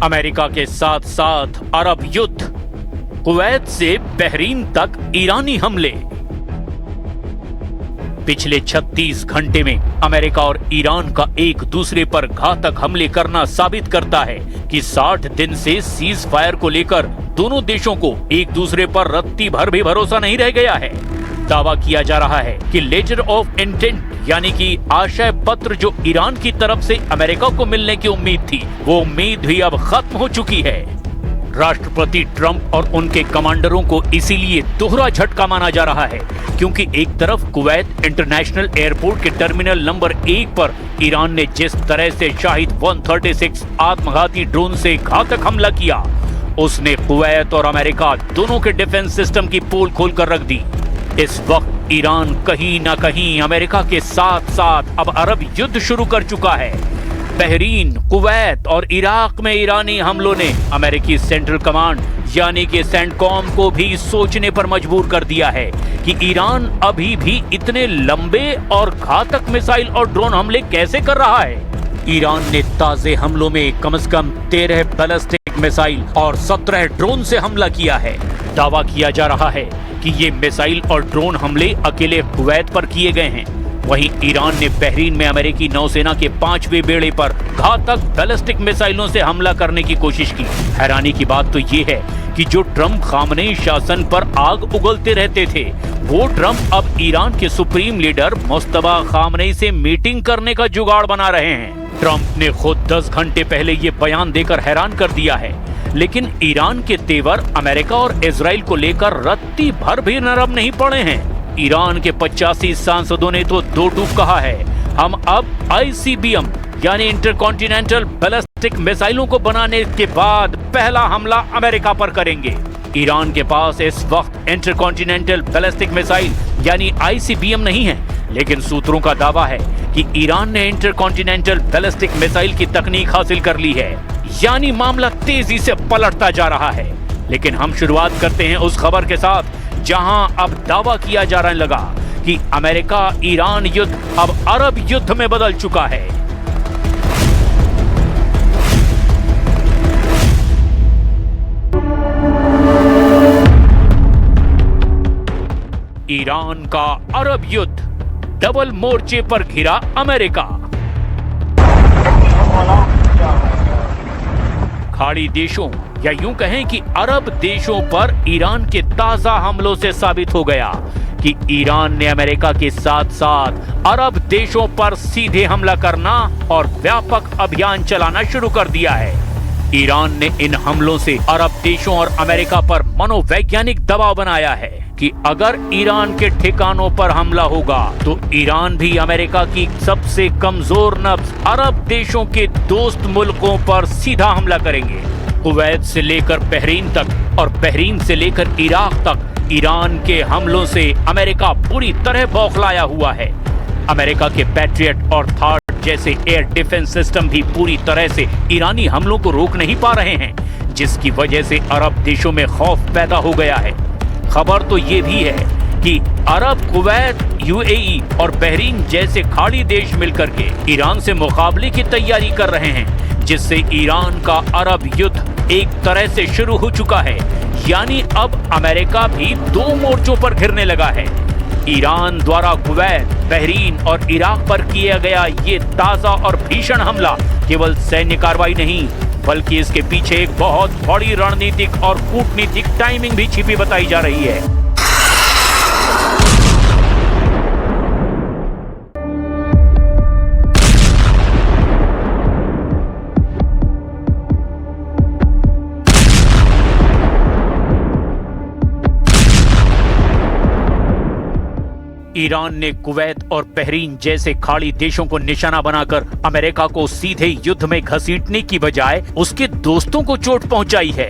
America के साथ साथ अरब युद्ध, कुवैत से बहरीन तक ईरानी हमले। पिछले 36 घंटे में अमेरिका और ईरान का एक दूसरे पर घातक हमले करना साबित करता है कि 60 दिन से सीज फायर को लेकर दोनों देशों को एक दूसरे पर रत्ती भर भी भरोसा नहीं रह गया है। दावा किया जा रहा है कि लेटर ऑफ इंटेंट यानी कि आशय पत्र जो ईरान की तरफ से अमेरिका को मिलने की उम्मीद थी, वो उम्मीद भी अब खत्म हो चुकी है। राष्ट्रपति ट्रंप और उनके कमांडरों को इसीलिए दोहरा झटका माना जा रहा है, क्योंकि एक तरफ कुवैत इंटरनेशनल एयरपोर्ट के टर्मिनल नंबर 1 पर ईरान ने जिस तरह से शाहिद 136 आत्मघाती ड्रोन से घातक हमला किया, उसने कुवैत और अमेरिका दोनों के डिफेंस सिस्टम की पोल खोलकर रख दी। इस वक्त ईरान कहीं न कहीं अमेरिका के साथ साथ अब अरब युद्ध शुरू कर चुका है। बहरीन, कुवैत और इराक में ईरानी हमलों ने अमेरिकी सेंट्रल कमांड यानी कि सेंटकॉम को भी सोचने पर मजबूर कर दिया है कि ईरान अभी भी इतने लंबे और घातक मिसाइल और ड्रोन हमले कैसे कर रहा है। ईरान ने ताजे हमलों में कम से कम 13 बैलिस्टिक मिसाइल और 17 ड्रोन से हमला किया है। दावा किया जा रहा है कि ये मिसाइल और ड्रोन हमले अकेले कुवैत पर किए गए हैं। वहीं ईरान ने बहरीन में अमेरिकी नौसेना के 5वें बेड़े पर घातक बैलिस्टिक मिसाइलों से हमला करने की कोशिश की। हैरानी की बात तो ये है कि जो ट्रंप खामनेई शासन पर आग उगलते रहते थे, वो ट्रंप अब ईरान के सुप्रीम लीडर मुस्तफा खामनेई से मीटिंग करने का जुगाड़ बना रहे हैं। ट्रंप ने खुद 10 घंटे पहले ये बयान देकर हैरान कर दिया है, लेकिन ईरान के तेवर अमेरिका और इजराइल को लेकर रत्ती भर भी नरम नहीं पड़े हैं। ईरान के 85 सांसदों ने तो दो टूक कहा है, हम अब ICBM यानी इंटरकॉन्टिनेंटल बैलिस्टिक मिसाइलों को बनाने के बाद पहला हमला अमेरिका पर करेंगे। ईरान के पास इस वक्त इंटरकॉन्टिनेंटल बैलिस्टिक मिसाइल यानी ICBM नहीं है, लेकिन सूत्रों का दावा है कि ईरान ने इंटरकॉन्टिनेंटल बैलिस्टिक मिसाइल की तकनीक हासिल कर ली है, यानी मामला तेजी से पलटता जा रहा है। लेकिन हम शुरुआत करते हैं उस खबर के साथ जहां अब दावा किया जा रहा लगा कि अमेरिका ईरान युद्ध अब अरब युद्ध में बदल चुका है। ईरान का अरब युद्ध, डबल मोर्चे पर घिरा अमेरिका। खाड़ी देशों या यूं कहें कि अरब देशों पर ईरान के ताजा हमलों से साबित हो गया कि ईरान ने अमेरिका के साथ साथ अरब देशों पर सीधे हमला करना और व्यापक अभियान चलाना शुरू कर दिया है। ईरान ने इन हमलों से अरब देशों और अमेरिका पर मनोवैज्ञानिक दबाव बनाया है कि अगर ईरान के ठिकानों पर हमला होगा तो ईरान भी अमेरिका की सबसे कमजोर नब्ज अरब देशों के दोस्त मुल्कों पर सीधा हमला करेंगे। कुवैत से लेकर बहरीन तक और बहरीन से लेकर इराक तक ईरान के हमलों से अमेरिका पूरी तरह बौखलाया हुआ है। अमेरिका के पैट्रियट और थार्ड जैसे एयर डिफेंस सिस्टम भी पूरी तरह से ईरानी हमलों को रोक नहीं पा रहे हैं, जिसकी वजह से अरब देशों में खौफ पैदा हो गया है। खबर तो ये भी है कि अरब, कुवैत, UAE और बहरीन जैसे खाड़ी देश मिलकर के ईरान से मुकाबले की तैयारी कर रहे हैं, जिससे ईरान का अरब युद्ध एक तरह से शुरू हो चुका है। यानी अब अमेरिका भी दो मोर्चों पर घिरने लगा है। ईरान द्वारा कुवैत, बहरीन और इराक पर किया गया ये ताजा और भीषण हमला केवल सैन्य कार्रवाई नहीं, बल्कि इसके पीछे एक बहुत बड़ी रणनीतिक और कूटनीतिक टाइमिंग भी छिपी बताई जा रही है। ईरान ने कुवैत और बहरीन जैसे खाड़ी देशों को निशाना बनाकर अमेरिका को सीधे युद्ध में घसीटने की बजाय उसके दोस्तों को चोट पहुंचाई है।